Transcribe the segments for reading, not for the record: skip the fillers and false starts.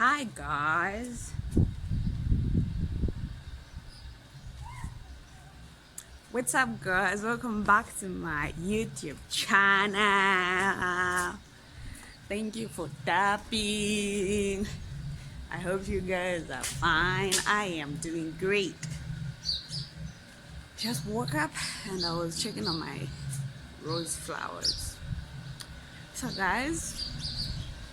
Hi guys, what's up guys? Welcome back to my YouTube channel. Thank you for tapping. I hope you guys are fine. I am doing great. Just woke up and I was checking on my rose flowers. So guys,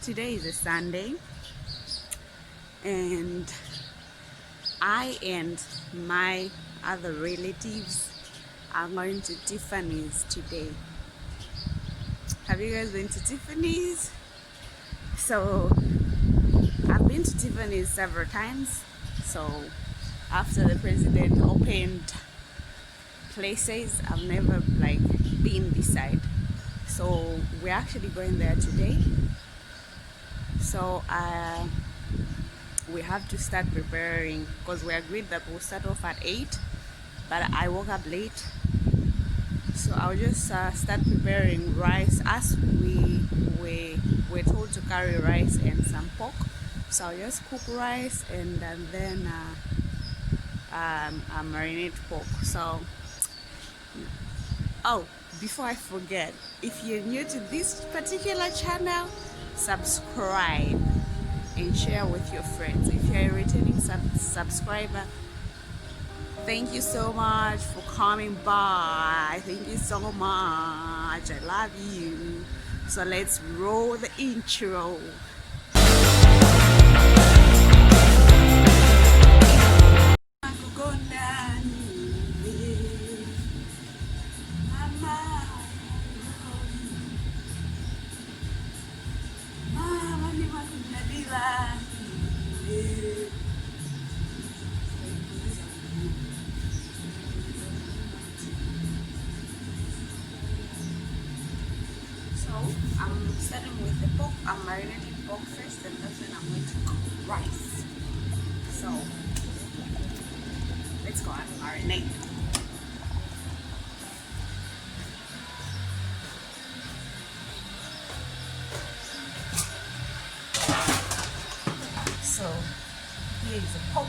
today is a Sunday and I and my other relatives are going to Tiffany's today. Have you guys been to Tiffany's? So I've been to Tiffany's several times. So after the president opened places, I've never been beside. So we're actually going there today. So we have to start preparing because we agreed that we'll start off at 8, but I woke up late, so I'll just start preparing rice as we were told to carry rice and some pork. So I'll just cook rice and then marinate pork. So before I forget, if you're new to this particular channel, subscribe and share with your friends. If you're a returning subscriber, thank you so much for coming by. Thank you so much. I love you. So let's roll the intro. I'm starting with the pork. I'm marinating pork first, and that's when I'm going to cook rice. So let's go and marinate. So here is the pork.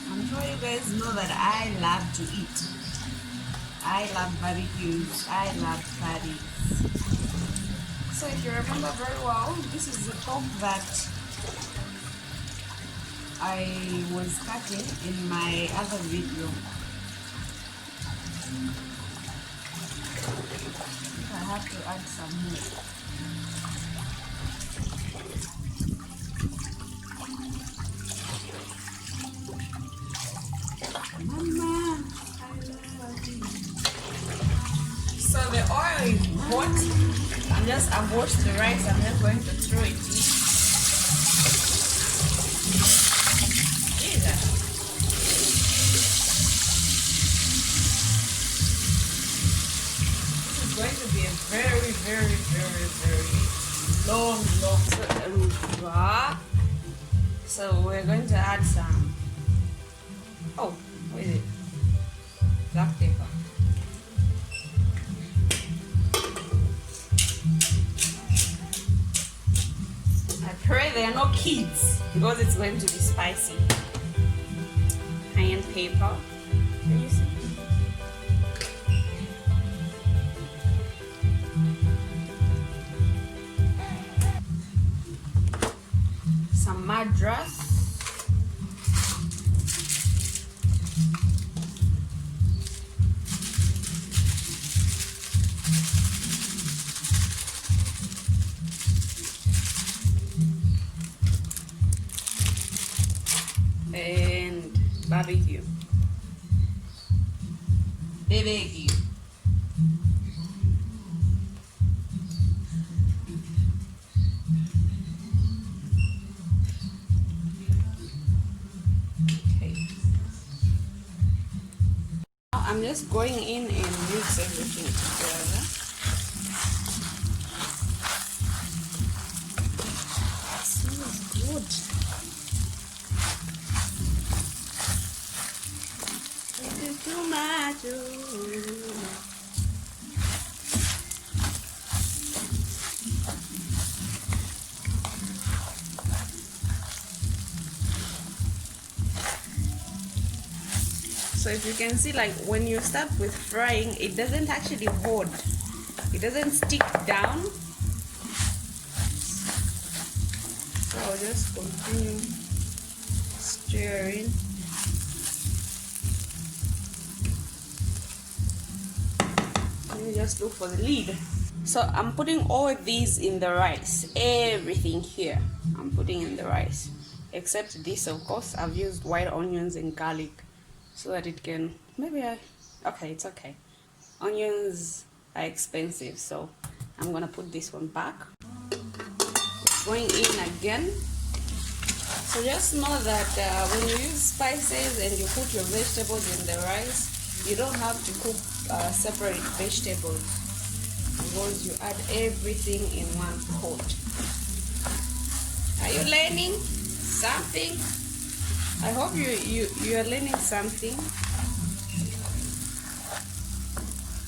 I'm sure you guys know that I love to eat. I love barbecues. I love parties. So if you remember very well, this is the pork that I was cutting in my other video. I have to add some more. Mama, I love you. So the oil is hot. I've washed the rice. I'm just going to throw it in. Jesus. This is going to be a very, very, very, very long so we're going to add some. Oh, what is it? Black pepper. I pray there are no kids because it's going to be spicy. Cayenne pepper. Can you see? Some madras. And barbecue. BBQ. Okay. Now I'm just going in and mix everything together. Good. This is too much. So if you can see, like when you start with frying, it doesn't actually hold. It doesn't stick down. So I'll just continue stirring. Let me just look for the lid. So I'm putting all these in the rice. Everything here I'm putting in the rice. Except this, of course, I've used white onions and garlic so that it can, okay, it's okay. Onions are expensive, so I'm gonna put this one back. It's going in again. So just know that when you use spices and you put your vegetables in the rice, you don't have to cook separate vegetables because you add everything in one pot. Are you learning something? I hope you are learning something.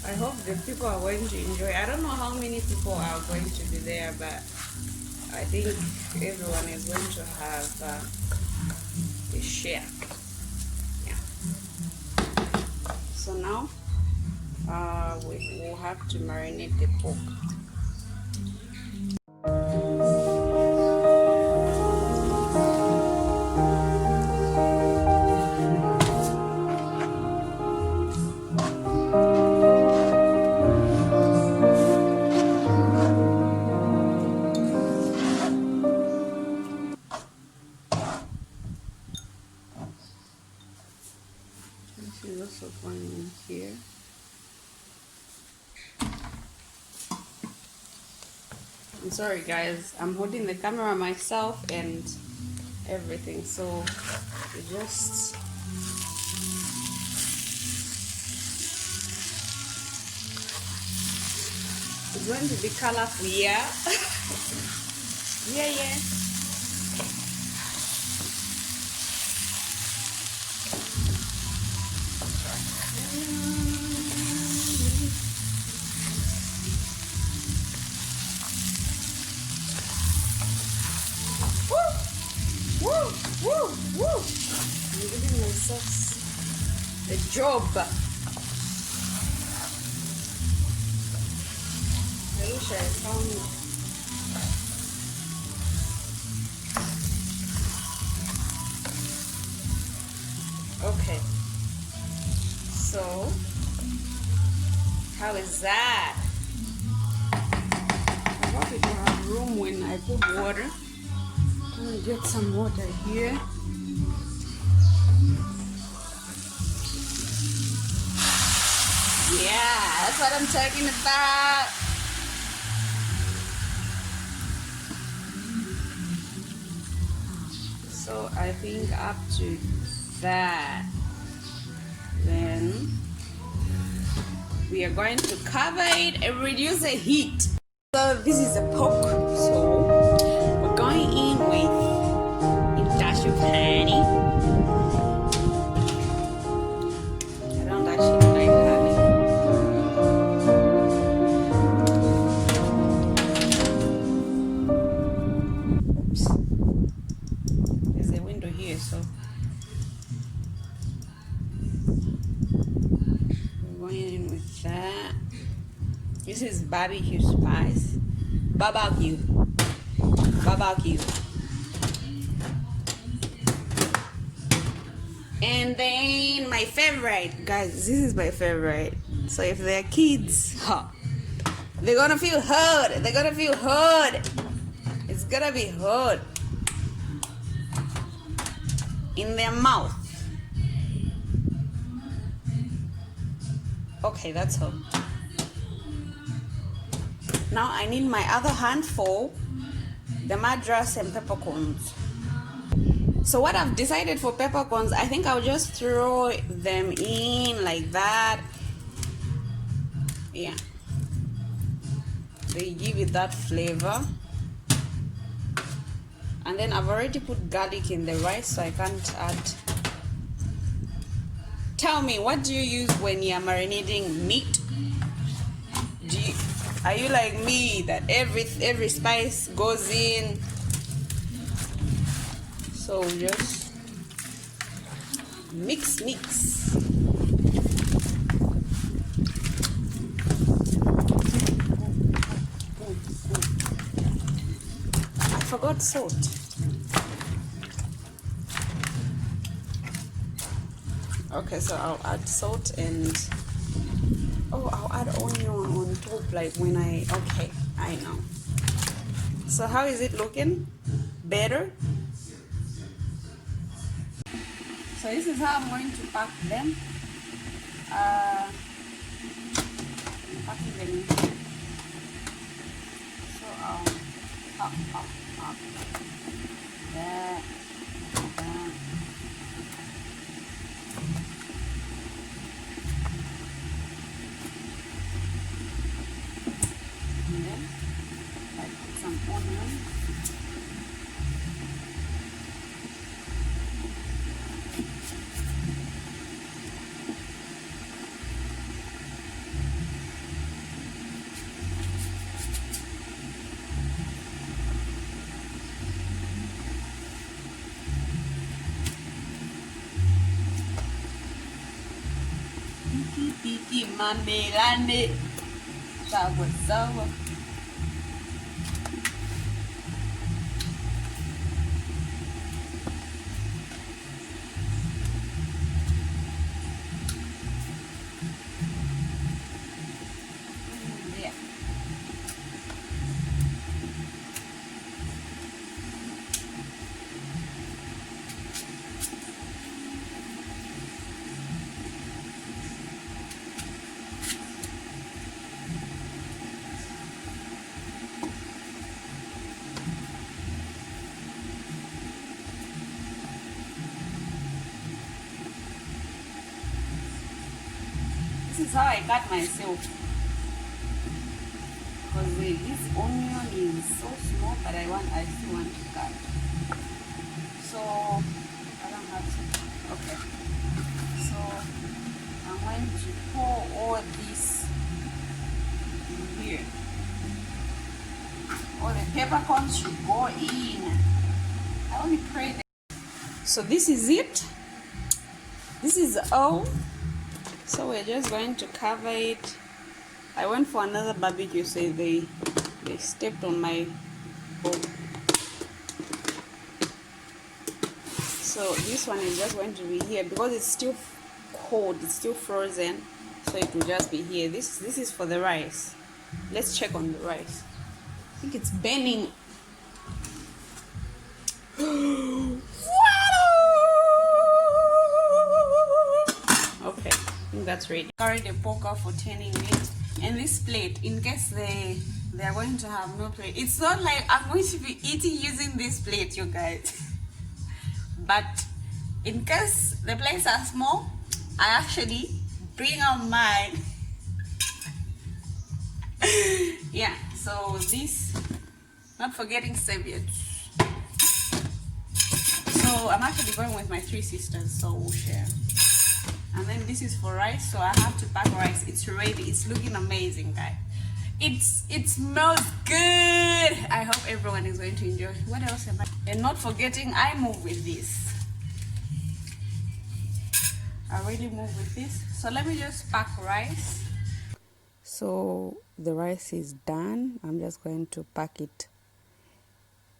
I hope the people are going to enjoy. I don't know how many people are going to be there, but I think everyone is going to have a share. Yeah. So now we will have to marinate the pork. This is also going in here. I'm sorry guys, I'm holding the camera myself and everything, so just it's going to be colorful, yeah. yeah. Woo! I'm giving myself the job. I wish I found it. Okay. So, how is that? I hope it will have room when I put water. I'm gonna get some water here. Yeah, that's what I'm talking about. So I think up to that, then we are going to cover it and reduce the heat. So this is a pork, so we're going in with a dash of honey. I don't actually like honey. Oops. There's a window here, so we're going in with that. This is barbecue spice. Barbecue. And then my favorite, guys, this is my favorite. So if they're kids, they're gonna feel hot. It's gonna be hot in their mouth. Okay, that's all. Now I need my other hand for the madras and peppercorns. So what I've decided for peppercorns, I think I'll just throw them in like that. Yeah. They give it that flavor. And then I've already put garlic in the rice, so I can't add. Tell me, what do you use when you're marinating meat? Are you like me that every spice goes in? So just mix. I forgot salt. Okay, so I'll add salt and I'll add onion on top, like when okay, I know. So how is it looking? Better? So this is how I'm going to pack them. Packing them in. So up. There. And then I put some onion. Tiki mamelane. Sawa. This is how I cut myself, because this onion is so small, but I still want to cut. So I don't have to. Okay. So I'm going to pour all this in here. All the peppercorns should go in. I only pray that. So this is it. This is all. So we're just going to cover it. I went for another barbecue, so they stepped on my bowl. So this one is just going to be here because it's still cold, it's still frozen, so it will just be here. This is for the rice. Let's check on the rice. I think it's burning. Okay, I think that's ready. Carry the pork out for 10 minutes. And this plate, in case they are going to have no plate, it's not like I'm going to be eating using this plate, you guys. But in case the plates are small, I actually bring out mine. Yeah, so this, not forgetting serviettes. So I'm actually going with my 3 sisters, so we'll share. And then this is for rice, so I have to pack rice. It's ready. It's looking amazing, guys. It smells good. I hope everyone is going to enjoy. What else am I? And not forgetting, I move with this. I really move with this. So let me just pack rice. So the rice is done. I'm just going to pack it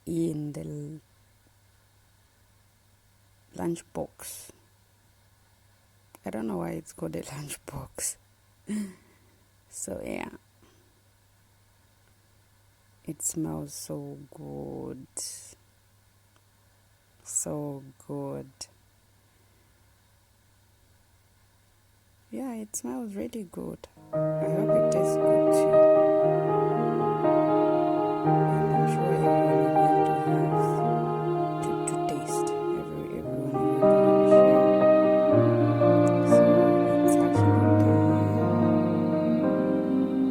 in the lunch box. I don't know why it's called a lunch box. So yeah, it smells so good, so good. Yeah, it smells really good. I hope it tastes good too. And I'm sure everyone is going to taste. Everyone is going to share. So it's actually done.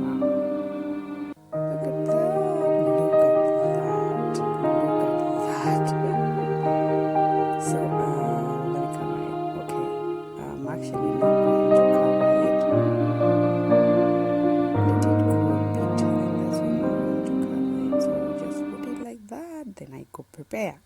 Wow. Look at that. Look at that. Look at that. then I go prepare.